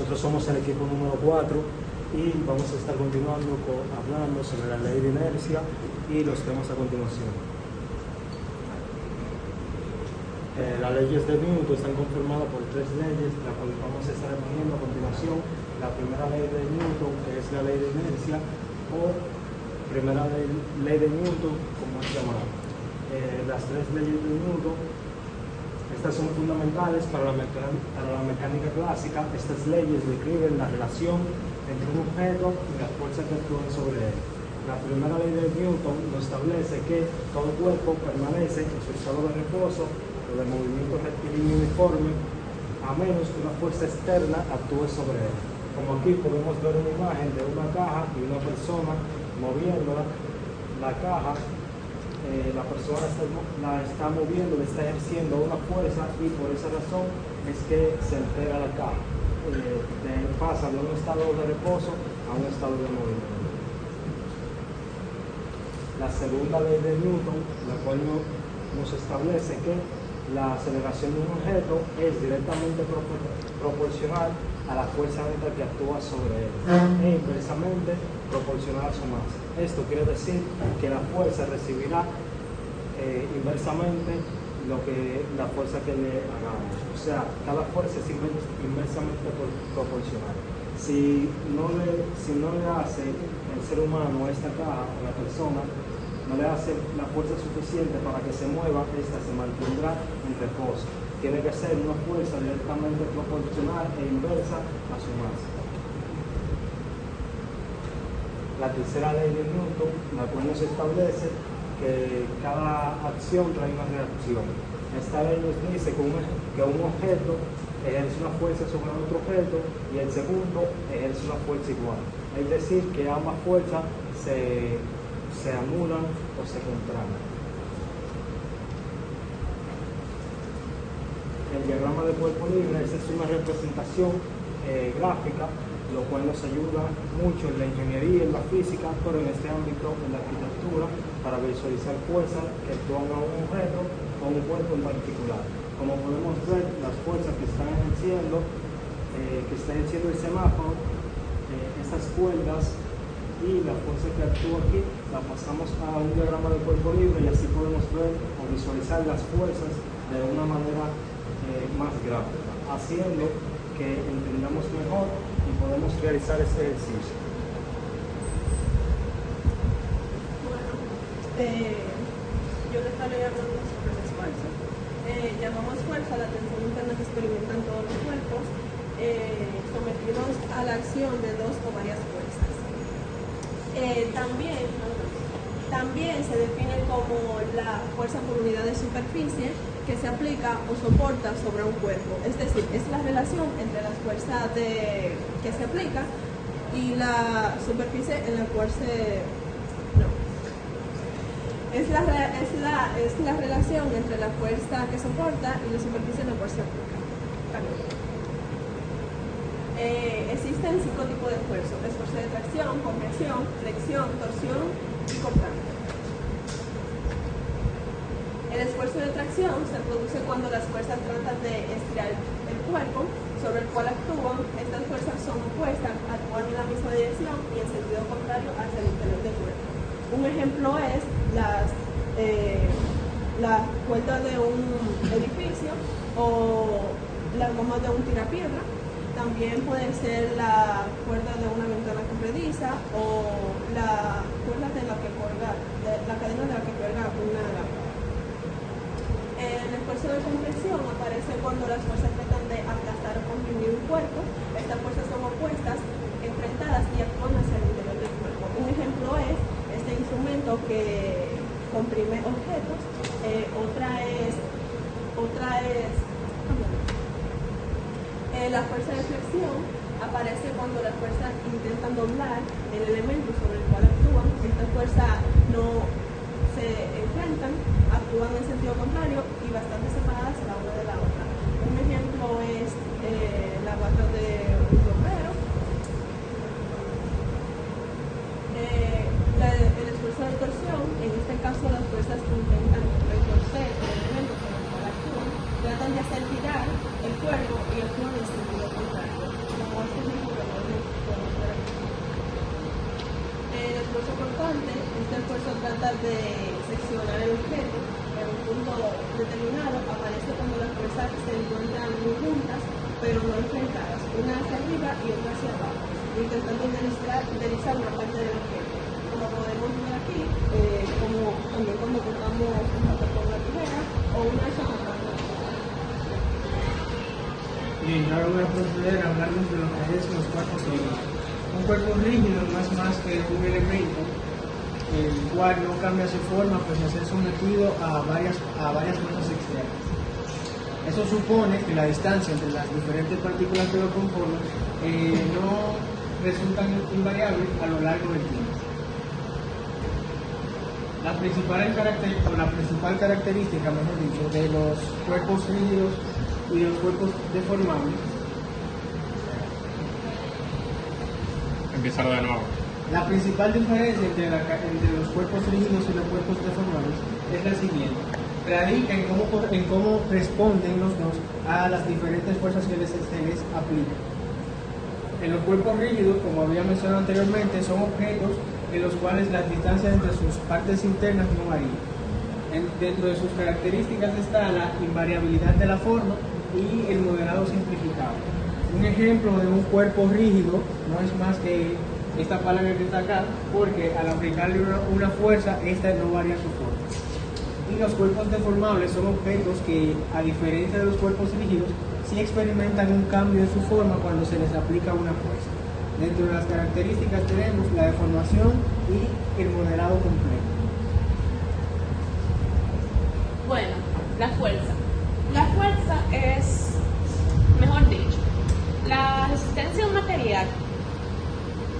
nosotros somos el equipo número 4 y vamos a estar continuando hablando sobre la ley de inercia y los temas a continuación. Las leyes de Newton están conformadas por 3 leyes, las cuales vamos a estar viendo a continuación. La primera ley de Newton, que es la ley de inercia, o primera ley de Newton, como es llamada. Las 3 leyes de Newton, estas son fundamentales para la mecánica clásica. Estas leyes describen la relación entre un objeto y las fuerzas que actúan sobre él. La primera ley de Newton nos establece que todo cuerpo permanece en su estado de reposo o de movimiento rectilíneo uniforme, a menos que una fuerza externa actúe sobre él. Como aquí podemos ver una imagen de una caja y una persona moviéndola. La caja, la persona la está moviendo, le está ejerciendo una fuerza y por esa razón es que se altera la caja. Pasa de un estado de reposo a un estado de movimiento. La segunda ley de Newton, la cual nos establece que la aceleración de un objeto es directamente proporcional a la fuerza neta que actúa sobre él e inversamente proporcional a su masa. Esto quiere decir que la fuerza recibirá inversamente la fuerza que le hagamos. O sea, cada fuerza es inversamente proporcional. Si no le hace el ser humano a esta caja, a la persona, no le hace la fuerza suficiente para que se mueva, esta se mantendrá en reposo. Tiene que ser una fuerza directamente proporcional e inversa a su masa. La tercera ley de Newton, la cual nos establece que cada acción trae una reacción. Esta ley nos dice que un objeto ejerce una fuerza sobre otro objeto y el segundo ejerce una fuerza igual. Es decir, que ambas fuerzas se anulan o se contraen. El diagrama de cuerpo libre es una representación gráfica, lo cual nos ayuda mucho en la ingeniería y en la física, pero en este ámbito, en la arquitectura, para visualizar fuerzas que actúan a un objeto o un cuerpo en particular. Como podemos ver, las fuerzas que está ejerciendo el semáforo, estas cuerdas y la fuerza que actúa aquí, la pasamos a un diagrama de cuerpo libre y así podemos ver o visualizar las fuerzas de una manera más gráfica, haciendo que entendamos mejor y podemos realizar este ejercicio. Bueno, yo les estaré hablando sobre el esfuerzo. Llamamos fuerza la tensión interna que experimentan todos los cuerpos sometidos a la acción de 2 o varias fuerzas. También se define como la fuerza por unidad de superficie que se aplica o soporta sobre un cuerpo. Es decir, es la relación entre la fuerza que se aplica y la superficie en la cual es la relación entre la fuerza que soporta y la superficie en la cual se aplica. Existen 5 tipos de esfuerzo: esfuerzo de tracción, compresión, flexión, torsión y compresión. El esfuerzo de tracción se produce cuando las fuerzas tratan de estirar el cuerpo sobre el cual actúan. Estas fuerzas son opuestas, actúan en la misma dirección y en sentido contrario hacia el interior del cuerpo. Un ejemplo es la cuerda de un edificio o la goma de un tirapiedra. También puede ser la cuerda de una ventana corrediza o la cuerda la cadena de la que cuelga una lámpara. El esfuerzo de compresión aparece cuando las fuerzas tratan de aplastar o comprimir un cuerpo. Estas fuerzas son opuestas, enfrentadas y actúan hacia el interior del cuerpo. Un ejemplo es este instrumento que comprime objetos. La fuerza de flexión aparece cuando las fuerzas intentan doblar el elemento sobre el cual actúan. Estas fuerzas no se enfrentan, actúan en sentido contrario y bastante separadas la una de la otra. Un ejemplo es la bata de un bombero. El esfuerzo de torsión, en este caso las fuerzas que intentan retorcer el elemento sobre el cual actúan, tratan de hacer girar el cuerpo y actúan en sentido contrario. Como más técnico que podemos ver aquí. El esfuerzo cortante, este esfuerzo trata de seccionar el objeto en un punto determinado. Aparece cuando las fuerzas se encuentran muy juntas, pero no enfrentadas, una hacia arriba y otra hacia abajo, intentando deslizar una parte del objeto. Como podemos ver aquí, como también cuando cortamos un papel con una tijera o una hacha cortando. Bien, yo ahora voy a proceder a hablarles de lo que es los cuerpos rígidos. Un cuerpo rígido no es más que un elemento el cual no cambia su forma pues a ser sometido a varias fuerzas externas. Eso supone que la distancia entre las diferentes partículas que lo conforman no resultan invariables a lo largo del tiempo. La principal característica, mejor dicho, de los cuerpos rígidos y de los cuerpos deformables. Empezar de nuevo. La principal diferencia entre los cuerpos rígidos y los cuerpos deformables es la siguiente. Radica en cómo responden los dos a las diferentes fuerzas que se les aplican. En los cuerpos rígidos, como había mencionado anteriormente, son objetos en los cuales las distancias entre sus partes internas no varían. Dentro de sus características está la invariabilidad de la forma y el modelado simplificado. Un ejemplo de un cuerpo rígido no es más que esta palanca que está acá, porque al aplicarle una fuerza, esta no varía su forma. Y los cuerpos deformables son objetos que, a diferencia de los cuerpos rígidos, sí experimentan un cambio en su forma cuando se les aplica una fuerza. Dentro de las características tenemos la deformación y el modelado completo. Bueno, la fuerza. La fuerza es, mejor dicho, la resistencia de un material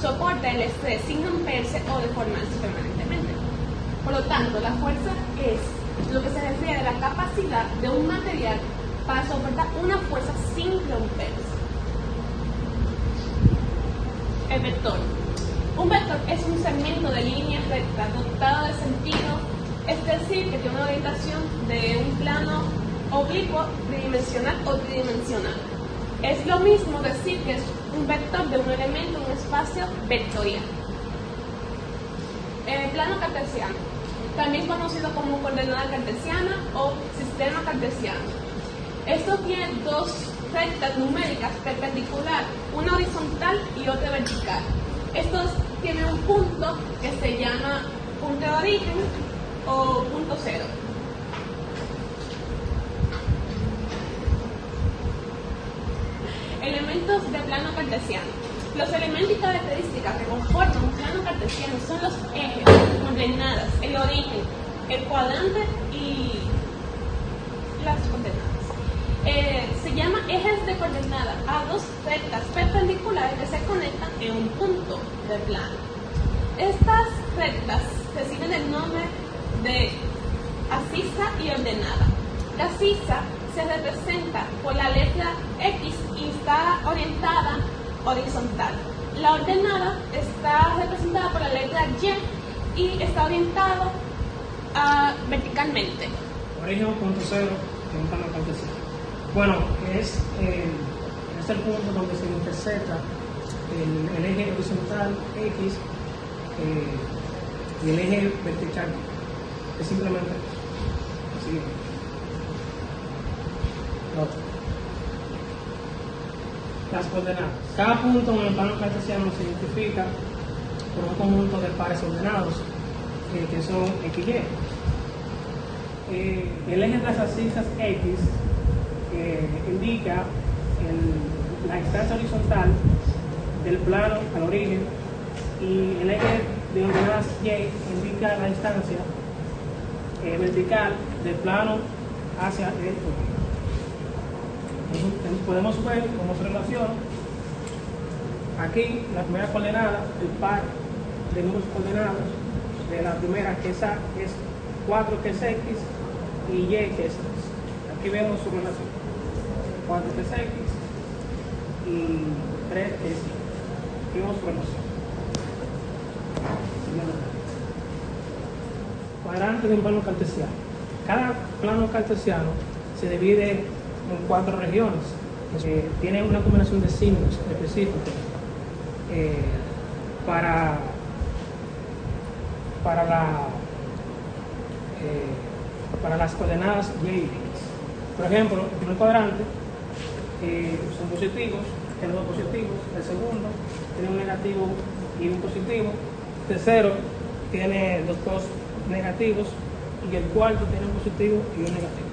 soporta el estrés sin romperse o deformarse permanentemente. Por lo tanto, la fuerza es lo que se refiere a la capacidad de un material para soportar una fuerza sin romperse. El vector. Un vector es un segmento de línea recta dotado de sentido, es decir, que tiene una orientación de un plano oblicuo, bidimensional o tridimensional. Es lo mismo decir que es un vector de un elemento en un espacio vectorial. El plano cartesiano, también conocido como coordenada cartesiana o sistema cartesiano. Esto tiene dos rectas numéricas perpendiculares, una horizontal y otra vertical. Estos tienen un punto que se llama punto de origen o punto cero. Elementos de plano cartesiano. Los elementos y características que conforman un plano cartesiano son los ejes, coordenadas, el origen, el cuadrante y las coordenadas. Se llama ejes de coordenadas a dos rectas perpendiculares que se conectan en un punto del plano. Estas rectas reciben el nombre de abscisa y ordenada. La abscisa se representa por la letra X y está orientada horizontal. La ordenada está representada por la letra Y y está orientado verticalmente. Origen punto cero de un plano cartesiano. Bueno, es el punto donde se intersecta el eje horizontal X y el eje vertical. Es simplemente así. Las coordenadas. Cada punto en el plano cartesiano se identifica por un conjunto de pares ordenados que son X y Y. El eje de las abscisas X indica la distancia horizontal del plano al origen y el eje de ordenadas Y indica la distancia vertical del plano hacia el origen. Podemos ver cómo se relaciona aquí la primera coordenada, el par de números coordenados de la primera, que es A, que es 4, que es X, y Y, que es 3. Aquí vemos su relación: 4, que es X, y 3, que es Y. Aquí vemos su relación. Cuadrante de un plano cartesiano. Cada plano cartesiano se divide en 4 regiones. tiene una combinación de signos específicos para las coordenadas y y. Por ejemplo, el primer cuadrante son positivos, tiene dos positivos. El segundo tiene un negativo y un positivo. El tercero tiene dos negativos. Y el cuarto tiene un positivo y un negativo.